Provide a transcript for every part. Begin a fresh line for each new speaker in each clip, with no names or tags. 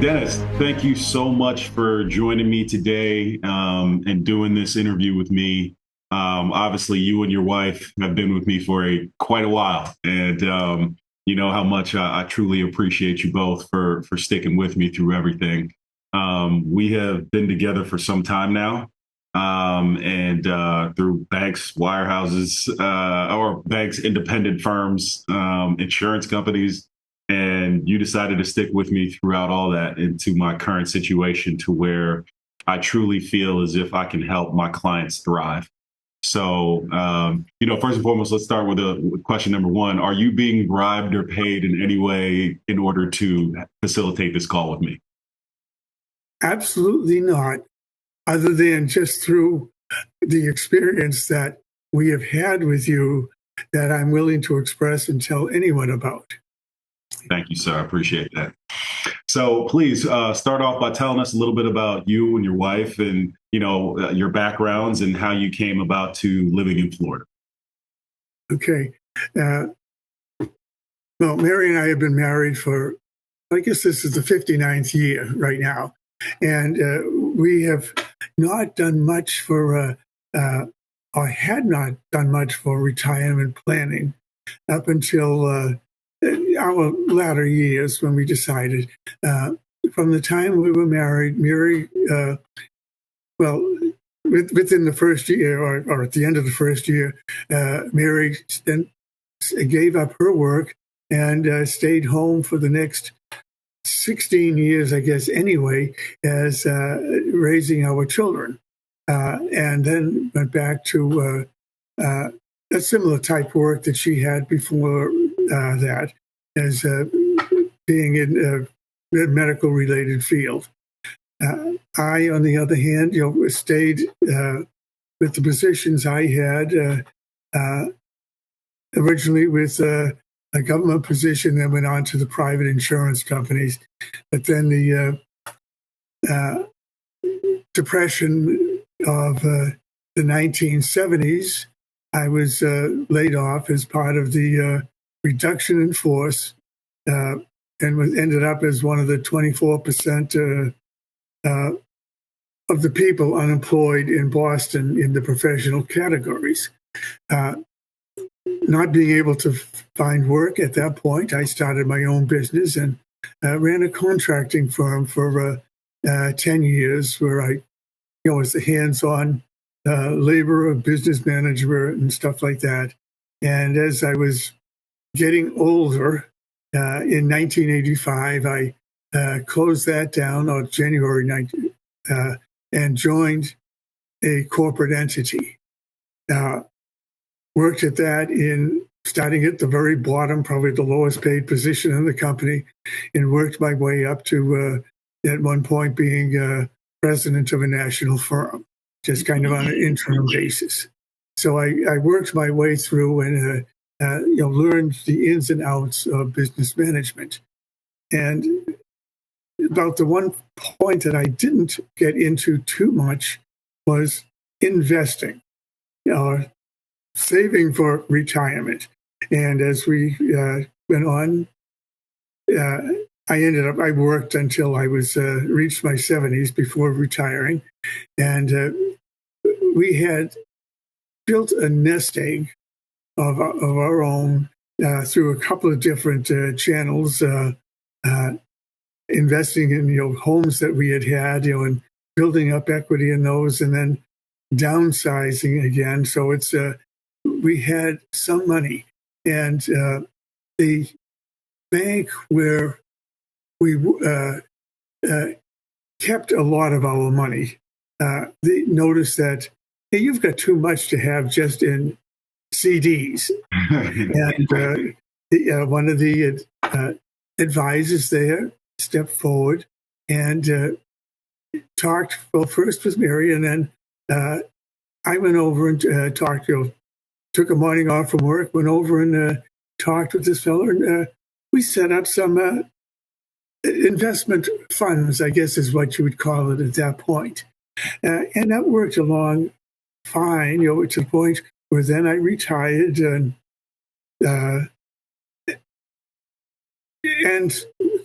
Dennis, thank you so much for joining me today and doing this interview with me. Obviously, you and your wife have been with me for quite a while, and you know how much I truly appreciate you both for sticking with me through everything. We have been together for some time now, and through banks, wirehouses, or banks, independent firms, insurance companies, and you decided to stick with me throughout all that into my current situation to where I truly feel as if I can help my clients thrive. So, first and foremost, let's start with question number one. Are you being bribed or paid in any way in order to facilitate this call with me?
Absolutely not, other than just through the experience that we have had with you that I'm willing to express and tell anyone about.
Thank you, sir. I appreciate that. So please start off by telling us a little bit about you and your wife and, your backgrounds and how you came about to living in Florida.
Okay. Well, Mary and I have been married for, I guess this is the 59th year right now. And we have not done much or had not done much for retirement planning up until our latter years when we decided. From the time we were married, Mary, within the first year or at the end of the first year, Mary then gave up her work and stayed home for the next 16 years, I guess, anyway, as raising our children. And then went back to a similar type work that she had before that, as being in a medical related field. I, on the other hand, stayed with the positions I had originally with a government position, then went on to the private insurance companies. But then the depression of the 1970s, I was laid off as part of the reduction in force and ended up as one of the 24% of the people unemployed in Boston in the professional categories. Not being able to find work at that point, I started my own business and ran a contracting firm for 10 years where I was the hands-on labor, business manager, and stuff like that. And as I was getting older, in 1985, I closed that down on January 19, and joined a corporate entity. Worked at that starting at the very bottom, probably the lowest paid position in the company, and worked my way up to, at one point, being president of a national firm, just kind of on an interim basis. So I worked my way through and learned the ins and outs of business management. And about the one point that I didn't get into too much was investing, saving for retirement. And as we went on, I worked until I was reached my 70s before retiring. And we had built a nest egg of our own through a couple of different channels, investing in homes that we had, and building up equity in those, and then downsizing again. So it's we had some money, and the bank where we kept a lot of our money, they noticed that, hey, you've got too much to have just in CDs. And one of the advisors there stepped forward and talked, well, first with Mary, and then I went over and talked, took a morning off from work, went over and talked with this fellow, and we set up some investment funds, I guess is what you would call it at that point. And that worked along fine, to the point where then I retired and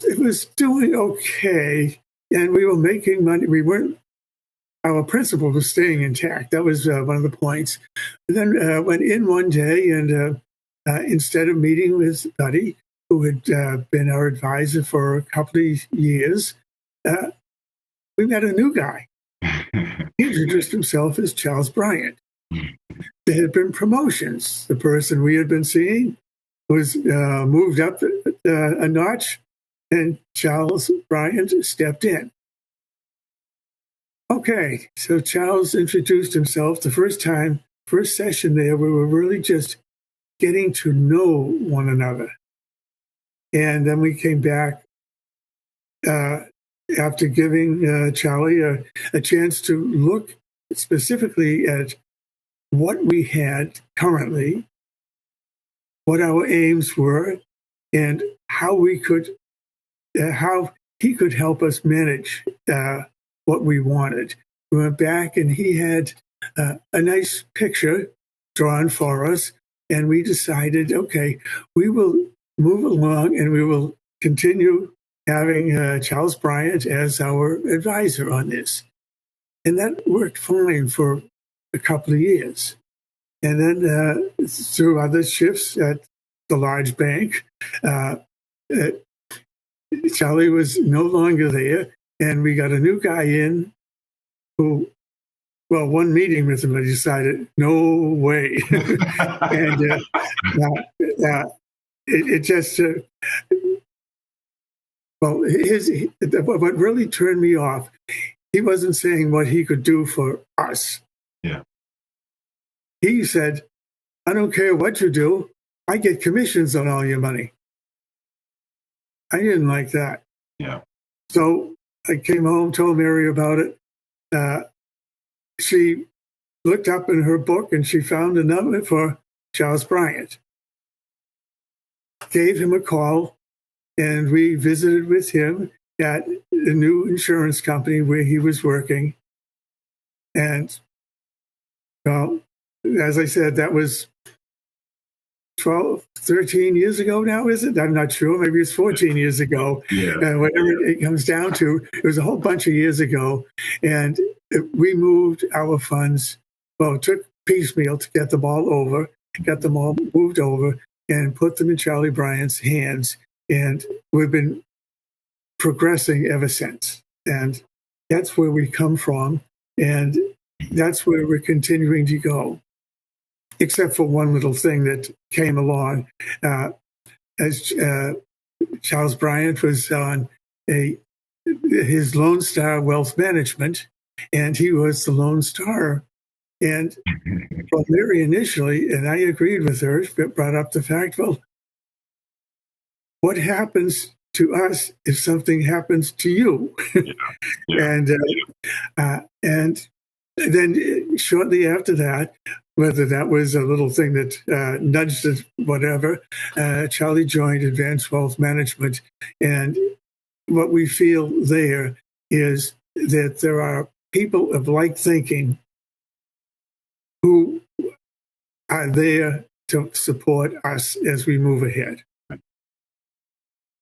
it was doing okay, and we were making money. We weren't. Our principal was staying intact. That was one of the points. And then went in one day, and instead of meeting with Buddy, who had been our advisor for a couple of years, we met a new guy. He introduced himself as Charles Bryant. There had been promotions. The person we had been seeing was moved up a notch, and Charles Bryant stepped in. Okay, so Charles introduced himself. The first session there, we were really just getting to know one another. And then we came back after giving Charlie a chance to look specifically at what we had currently, what our aims were, and how he could help us manage what we wanted. We went back, and he had a nice picture drawn for us, and we decided, okay, we will move along, and we will continue having Charles Bryant as our advisor on this. And that worked fine for a couple of years. And then through other shifts at the large bank, Charlie was no longer there, and we got a new guy in who, well, one meeting with him, I decided, no way. And it just, what really turned me off, he wasn't saying what he could do for us.
Yeah.
He said, I don't care what you do, I get commissions on all your money. I didn't like that.
Yeah.
So I came home, told Mary about it. She looked up in her book, and she found a number for Charles Bryant. Gave him a call, and we visited with him at a new insurance company where he was working. And, well, as I said, that was 12, 13 years ago now, is it? I'm not sure. Maybe it's 14 years ago.
Yeah.
Whatever it comes down to, it was a whole bunch of years ago. And we moved our funds, well, it took piecemeal to get them all over, got them all moved over, and put them in Charlie Bryant's hands. And we've been progressing ever since. And that's where we come from. And that's where we're continuing to go. Except for one little thing that came along. As Charles Bryant was on his Lone Star Wealth Management, and he was the Lone Star. And well, Mary initially, and I agreed with her, brought up the fact, well, what happens to us if something happens to you? Yeah. And then shortly after that, whether that was a little thing that nudged it, whatever, Charlie joined Advanced Wealth Management. And what we feel there is that there are people of like thinking who are there to support us as we move ahead.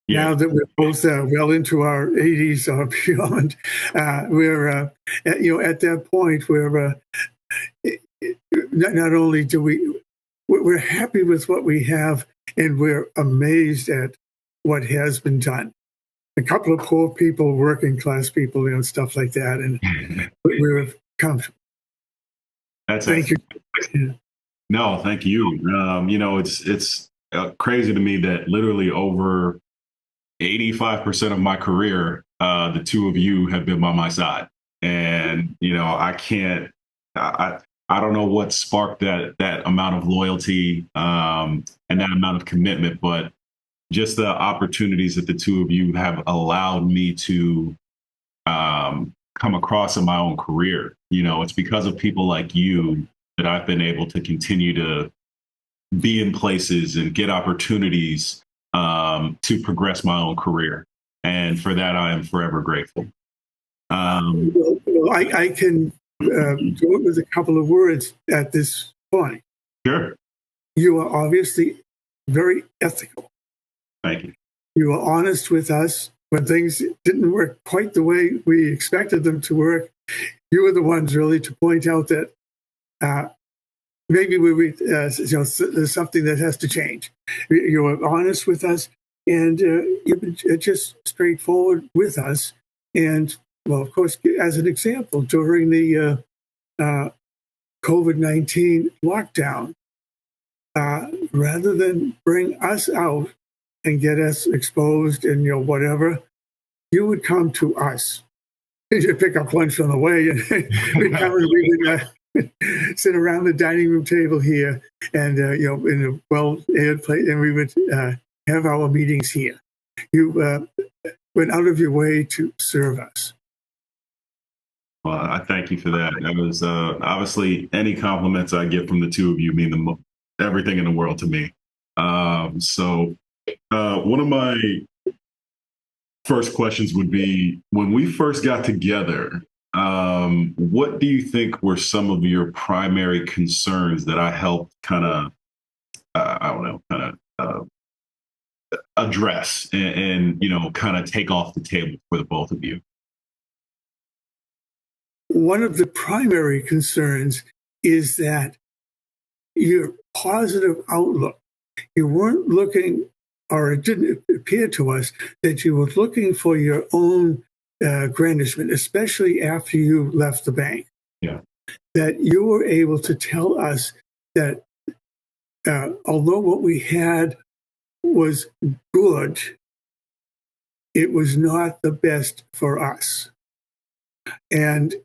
Yeah. Now that we're both well into our 80s or beyond, we're at that point where not only we're happy with what we have, and we're amazed at what has been done. A couple of poor people, working class people, stuff like that, and we're comfortable.
Thank you. Yeah. No, thank you. It's crazy to me that literally over 85% of my career, the two of you have been by my side, and I don't know what sparked that amount of loyalty and that amount of commitment, but just the opportunities that the two of you have allowed me to come across in my own career. It's because of people like you that I've been able to continue to be in places and get opportunities to progress my own career. And for that, I am forever grateful.
I can do it with a couple of words at this point.
Sure.
You are obviously very ethical.
Thank you.
You were honest with us when things didn't work quite the way we expected them to work. You were the ones really to point out that maybe there's something that has to change. You were honest with us, and you've been just straightforward with us. And well, of course, as an example, during the COVID-19 lockdown, rather than bring us out and get us exposed and whatever, you would come to us. You'd pick up lunch on the way, and we'd come and we would sit around the dining room table here, and in a well-aired place, and we would have our meetings here. You went out of your way to serve us.
Well, I thank you for that. That was obviously any compliments I get from the two of you mean everything in the world to me. So one of my first questions would be, when we first got together, what do you think were some of your primary concerns that I helped kind of, address and kind of take off the table for the both of you?
One of the primary concerns is that your positive outlook. You weren't looking, or it didn't appear to us that you were looking for your own grandishment, especially after you left the bank.
Yeah.
That you were able to tell us that although what we had was good, it was not the best for us. And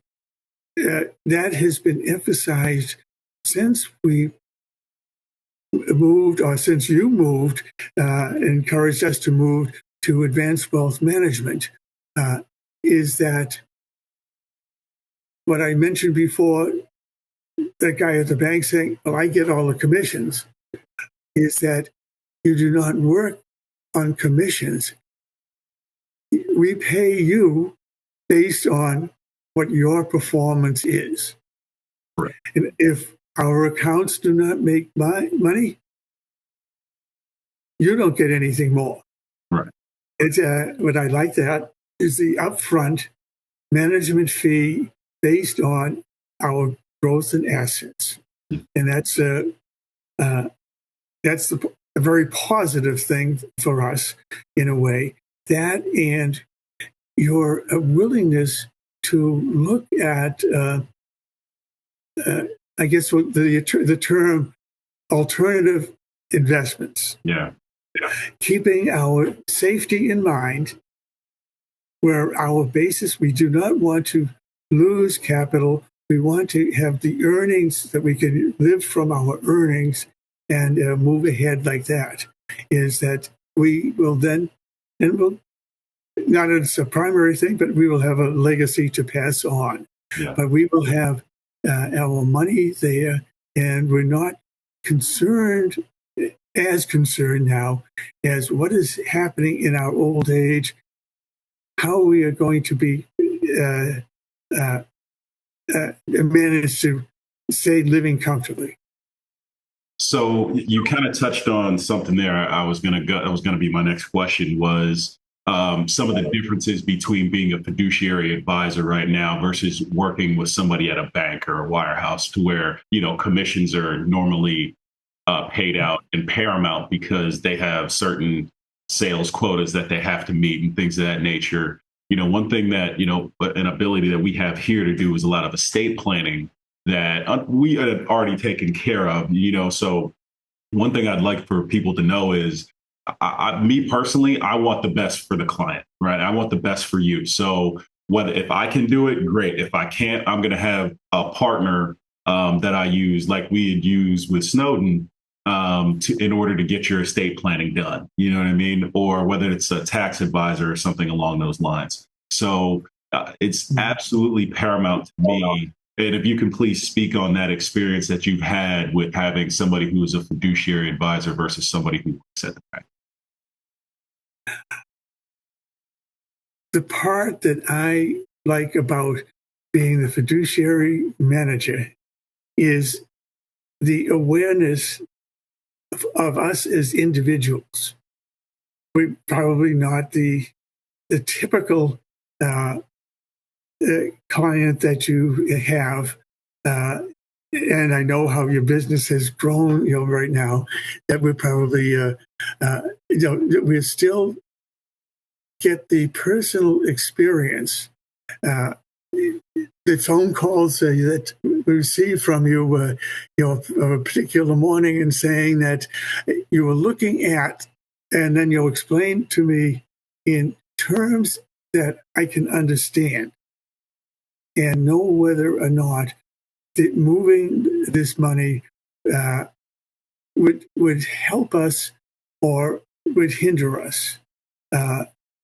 that has been emphasized since we moved, or since you moved, encouraged us to move to advanced wealth management, is that what I mentioned before, that guy at the bank saying, well, I get all the commissions, is that you do not work on commissions. We pay you based on what your performance is.
Right.
And if our accounts do not make money, you don't get anything more.
Right.
It's what I like that is the upfront management fee based on our growth in assets, and that's a very positive thing for us in a way. That and your willingness to look at, I guess, the term alternative investments.
Yeah.
Keeping our safety in mind, where our basis, we do not want to lose capital. We want to have the earnings that we can live from our earnings and move ahead like that. Is that we will then, and we'll, not as a primary thing, but we will have a legacy to pass on.
Yeah.
But we will have our money there, and we're not as concerned now as what is happening in our old age, how we are going to be managed to stay living comfortably.
So you kind of touched on something there. That was going to be my next question, was some of the differences between being a fiduciary advisor right now versus working with somebody at a bank or a wirehouse, to where, commissions are normally paid out in paramount because they have certain sales quotas that they have to meet and things of that nature. One thing that, an ability that we have here to do is a lot of estate planning that we had already taken care of, so one thing I'd like for people to know is, me personally, I want the best for the client, right? I want the best for you. So if I can do it, great. If I can't, I'm going to have a partner that I use, like we had used with Snowden, in order to get your estate planning done. You know what I mean? Or whether it's a tax advisor or something along those lines. So it's absolutely paramount to me. And if you can please speak on that experience that you've had with having somebody who is a fiduciary advisor versus somebody who works at the bank.
The part that I like about being the fiduciary manager is the awareness of us as individuals. we probably not the typical client that you have. And I know how your business has grown, right now, that we're probably, we still get the personal experience. The phone calls that we received from you, a particular morning, and saying that you were looking at, and then you'll explain to me in terms that I can understand and know whether or not that moving this money would help us or would hinder us.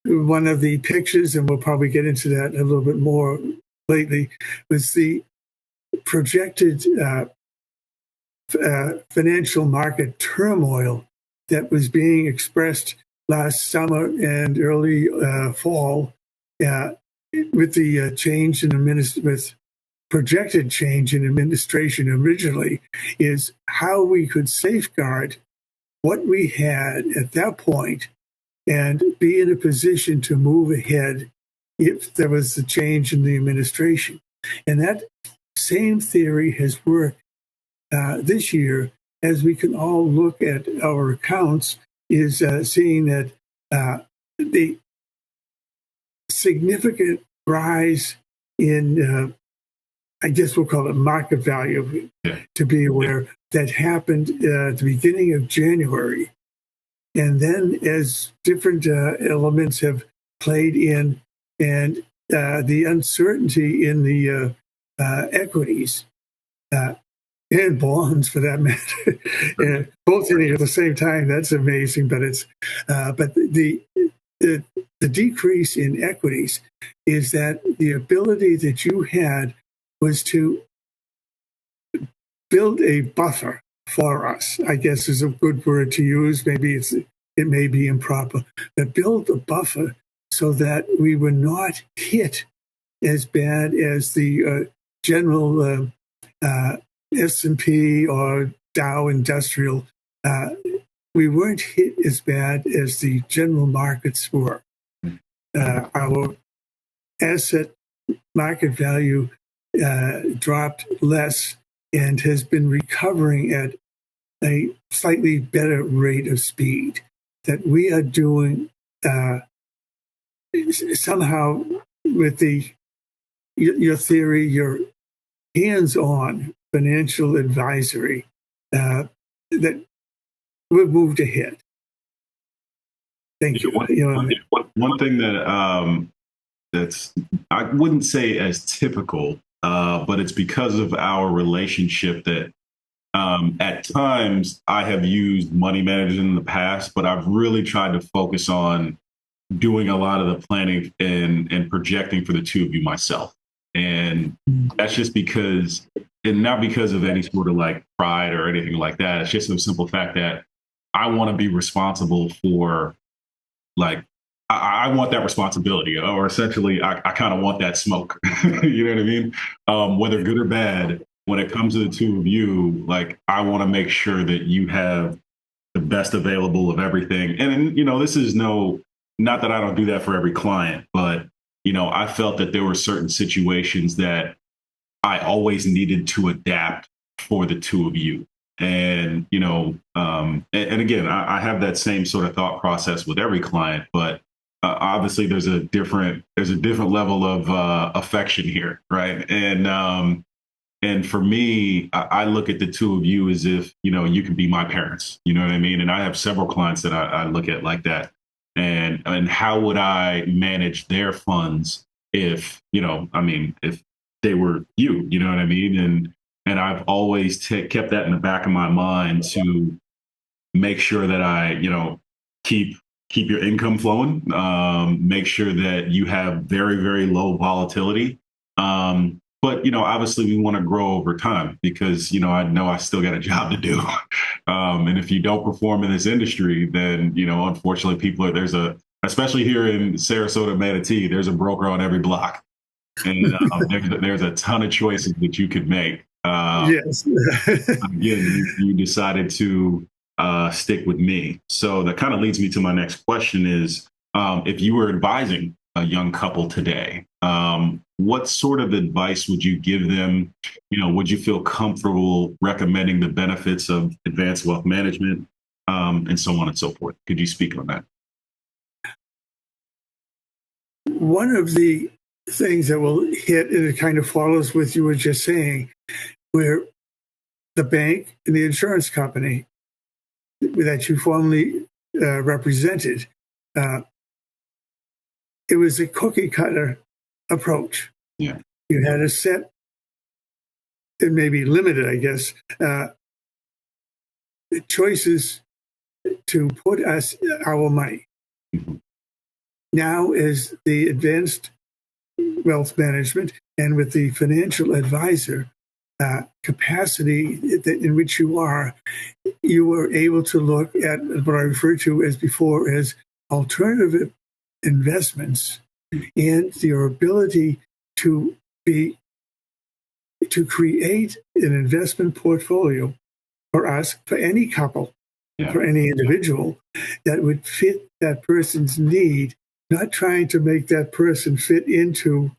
One of the pictures, and we'll probably get into that a little bit more lately, was the projected financial market turmoil that was being expressed last summer and early fall with the change in with projected change in administration originally, is how we could safeguard what we had at that point and be in a position to move ahead if there was a change in the administration. And that same theory has worked this year, as we can all look at our accounts, is seeing that the significant rise in, I guess we'll call it market value, to be aware, that happened at the beginning of January. And then as different elements have played in, and the uncertainty in the equities and bonds, for that matter, both hitting at the same time, that's amazing. But but the decrease in equities is that the ability that you had was to build a buffer for us, I guess is a good word to use. Maybe it may be improper, but build a buffer so that we were not hit as bad as the general S&P or Dow Industrial. We weren't hit as bad as the general markets were. Our asset market value dropped less and has been recovering at a slightly better rate of speed. That we are doing somehow with your theory, your hands-on financial advisory, that we've moved ahead. Thank you.
One thing that that's, I wouldn't say as typical, but it's because of our relationship that at times I have used money managers in the past, but I've really tried to focus on doing a lot of the planning and projecting for the two of you myself. And that's just because, and not because of any sort of like pride or anything like that. It's just a simple fact that I want to be responsible for, like, I want that responsibility, or essentially I kind of want that smoke. You know what I mean? Whether good or bad, when it comes to the two of you, like, I want to make sure that you have the best available of everything. And, this is not that I don't do that for every client, but, I felt that there were certain situations that I always needed to adapt for the two of you. And, and again, I have that same sort of thought process with every client, but obviously there's a different level of affection here. Right. And for me, I look at the two of you as if, you could be my parents, you know what I mean? And I have several clients that I look at like that. And how would I manage their funds if, if they were you, you know what I mean? And I've always kept that in the back of my mind to make sure that I, keep your income flowing, make sure that you have very, very low volatility. But, obviously we want to grow over time because, I know I still got a job to do. And if you don't perform in this industry, then, unfortunately especially here in Sarasota, Manatee, there's a broker on every block. And there's a ton of choices that you could make.
Yes.
Again, you decided to stick with me. So that kind of leads me to my next question is, if you were advising a young couple today, what sort of advice would you give them? Would you feel comfortable recommending the benefits of advanced wealth management, and so on and so forth? Could you speak on that?
One of the things that will hit, and it kind of follows with you were just saying, where the bank and the insurance company that you formerly represented, it was a cookie cutter approach.
Yeah.
You had a set, and maybe limited, I guess, choices to put us our money.
Mhm.
Now, as the advanced wealth management and with the financial advisor capacity in which you are able to look at what I referred to as before as alternative investments and your ability to create an investment portfolio for us, for any couple, for any individual that would fit that person's need, not trying to make that person fit into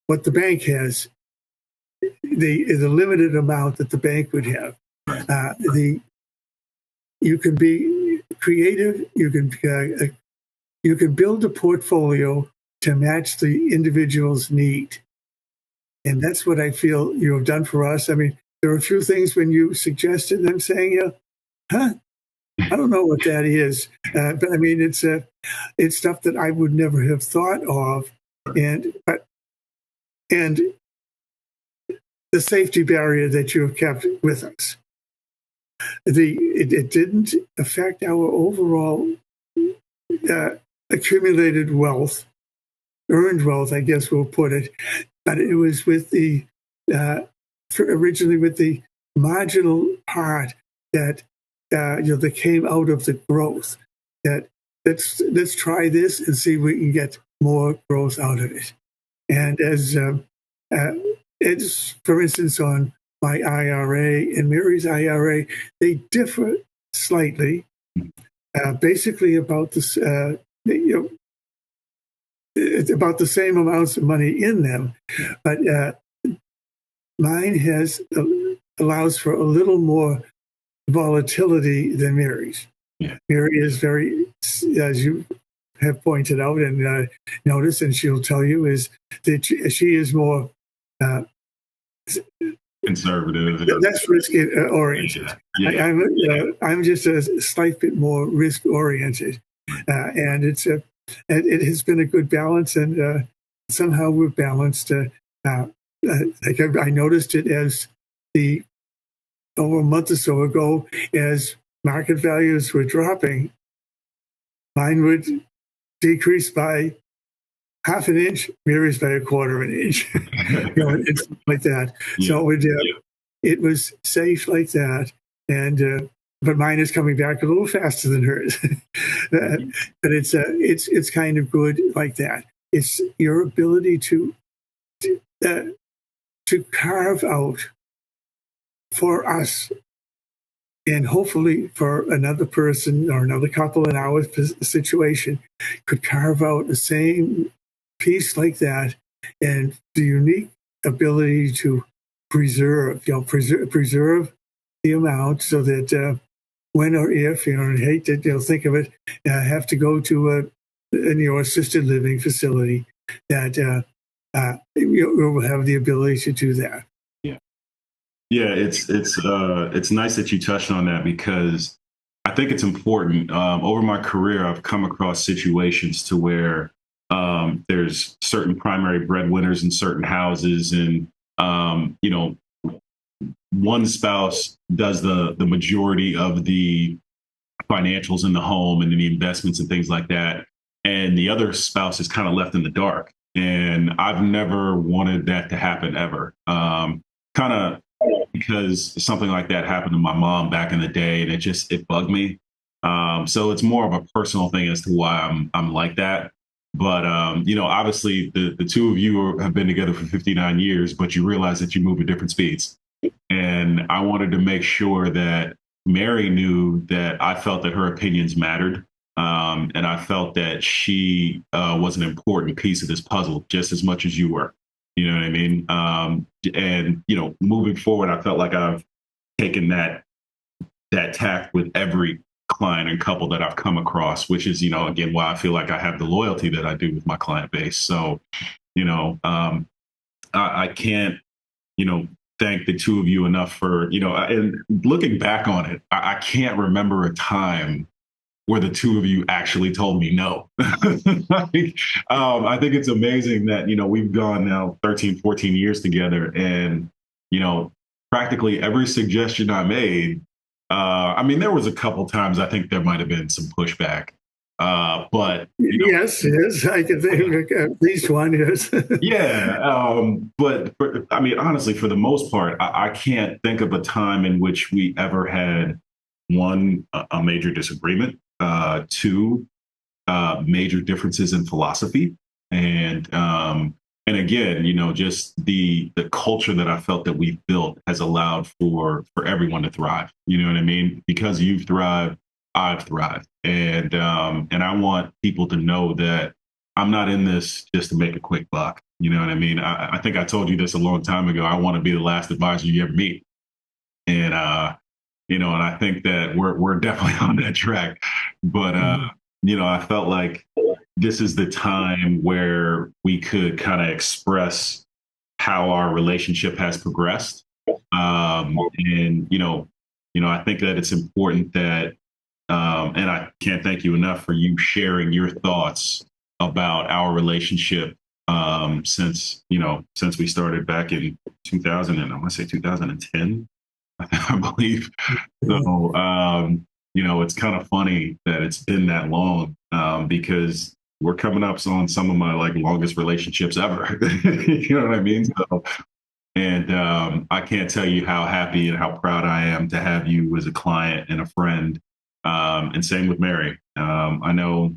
what the bank has, the limited amount that the bank would have. You can be creative. You can build a portfolio to match the individual's need, and that's what I feel you have done for us. I mean, there are a few things when you suggested them saying, "Huh, I don't know what that is," but I mean, it's stuff that I would never have thought of, and the safety barrier that you have kept with us. It didn't affect our overall accumulated wealth, earned wealth, I guess we'll put it, but it was with the originally with the marginal part that that came out of the growth. That let's try this and see if we can get more growth out of it. And as for instance, on my IRA and Mary's IRA, they differ slightly, basically about this. It's about the same amounts of money in them, but mine allows for a little more volatility than Mary's.
Yeah.
Mary is very, as you have pointed out and noticed, and she'll tell you, is that she is more
conservative.
That's risk oriented.
Yeah.
I'm just a slight bit more risk oriented, and it has been a good balance, and somehow we're balanced. Like I noticed it as over a month or so ago, as market values were dropping, mine would decrease by half an inch, Mary's by a quarter of an inch, it's like that. Yeah. So it was safe like that, and but mine is coming back a little faster than hers. But it's kind of good like that. It's your ability to carve out for us, and hopefully for another person or another couple in our situation, could carve out the same piece like that, and the unique ability to preserve the amount, so that when or if, I hate to think of it, have to go to a assisted living facility, that you'll have the ability to do that.
Yeah, it's nice that you touched on that, because I think it's important. Over my career, I've come across situations to where there's certain primary breadwinners in certain houses, and one spouse does the majority of the financials in the home and the investments and things like that, and the other spouse is kind of left in the dark. And I've never wanted that to happen ever. Kind of because something like that happened to my mom back in the day, and it bugged me. So it's more of a personal thing as to why I'm like that. But obviously the two of you have been together for 59 years, but you realize that you move at different speeds. And I wanted to make sure that Mary knew that I felt that her opinions mattered. And I felt that she was an important piece of this puzzle just as much as you were. You know what I mean? And, moving forward, I felt like I've taken that tact with every client and couple that I've come across, which is, again, why I feel like I have the loyalty that I do with my client base. So, I can't, thank the two of you enough for, and looking back on it, I can't remember a time where the two of you actually told me no. I think it's amazing that, we've gone now 13, 14 years together, and, practically every suggestion I made, there was a couple times I think there might have been some pushback. But
yes, I can think of at least one. Yes.
yeah, honestly, for the most part, I can't think of a time in which we ever had one, a major disagreement, two, major differences in philosophy, and again, just the culture that I felt that we've built has allowed for everyone to thrive. You know what I mean? Because you've thrived, I've thrived, and I want people to know that I'm not in this just to make a quick buck. You know what I mean? I think I told you this a long time ago. I want to be the last advisor you ever meet, and and I think that we're definitely on that track. But I felt like this is the time where we could kind of express how our relationship has progressed. And I think that it's important that, and I can't thank you enough for you sharing your thoughts about our relationship since we started back in 2000, and I want to say 2010, I believe. So, it's kind of funny that it's been that long, because we're coming up on some of my longest relationships ever. You know what I mean? So, and I can't tell you how happy and how proud I am to have you as a client and a friend. And same with Mary. I know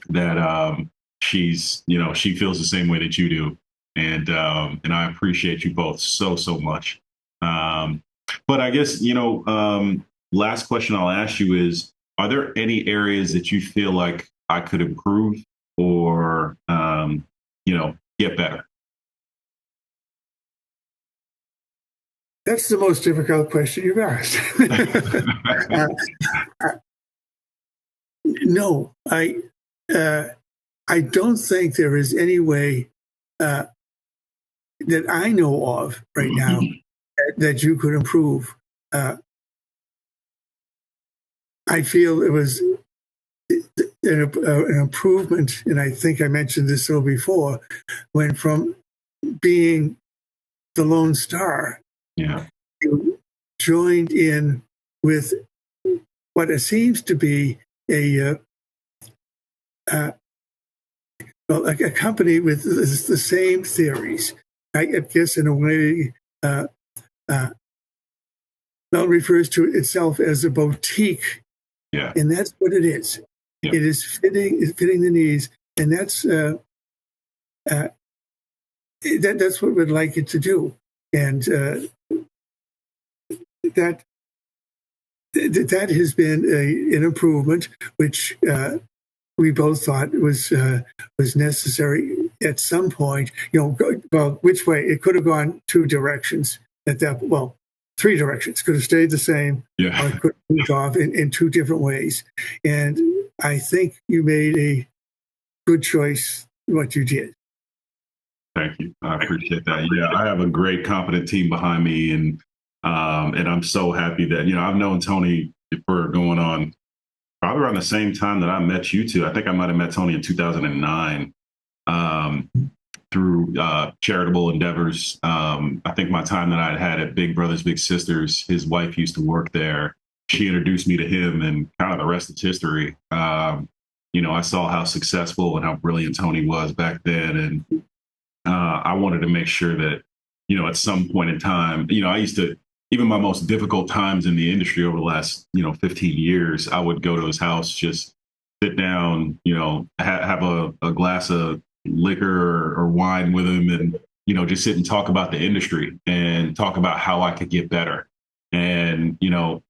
that she feels the same way that you do, and I appreciate you both so much. But I guess last question I'll ask you is: are there any areas that you feel like I could improve or get better?
That's the most difficult question you've asked. No, I don't think there is any way that I know of right now that you could improve. I feel it was an improvement, and I think I mentioned this so before, when from being the Lone Star, you joined in with what it seems to be a company with the same theories. I guess in a way, Mel refers to itself as a boutique, and that's what it is. Yeah. It is fitting the needs, and that's what we'd like it to do, and that has been an improvement, which we both thought was necessary at some point. Well, which way? It could have gone two directions at that. Well, three directions. Could have stayed the same, or it could have moved off in two different ways. And I think you made a good choice what you did.
Thank you. I appreciate that. Yeah, I have a great, competent team behind me, and I'm so happy that I've known Tony for going on probably around the same time that I met you two. I think I might have met Tony in 2009 through charitable endeavors. I think my time that I had at Big Brothers Big Sisters, his wife used to work there. She introduced me to him, and kind of the rest is history. I saw how successful and how brilliant Tony was back then, and I wanted to make sure that at some point in time, I used to, even my most difficult times in the industry over the last 15 years, I would go to his house, just sit down, have a glass of liquor or wine with him, and just sit and talk about the industry and talk about how I could get better. And,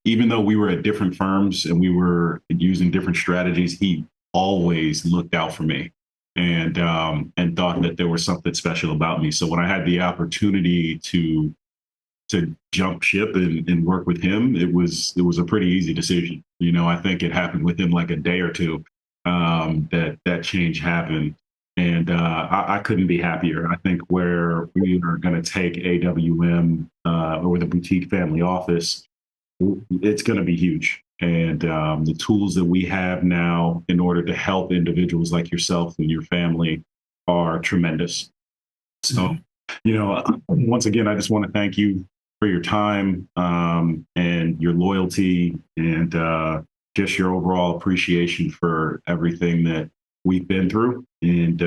even though we were at different firms and we were using different strategies, he always looked out for me and thought that there was something special about me. So when I had the opportunity to jump ship and work with him, it was a pretty easy decision. I think it happened within like a day or two that change happened. And I couldn't be happier. I think where we are going to take AWM or the boutique family office, it's going to be huge. And the tools that we have now in order to help individuals like yourself and your family are tremendous. So, once again, I just want to thank you for your time and your loyalty and just your overall appreciation for everything that we've been through. And,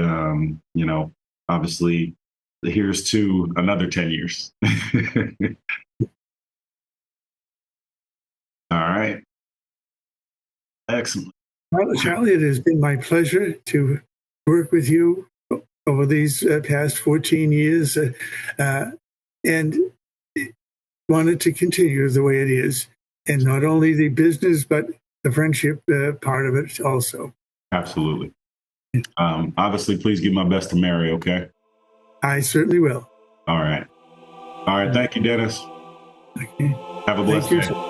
obviously, here's to another 10 years. All right. Excellent.
Well, Charlie, it has been my pleasure to work with you over these past 14 years and wanted to continue the way it is. And not only the business, but the friendship part of it also.
Absolutely. Obviously, please give my best to Mary, okay?
I certainly will.
All right. All right. Thank you, Dennis.
Okay.
Have a blessed day.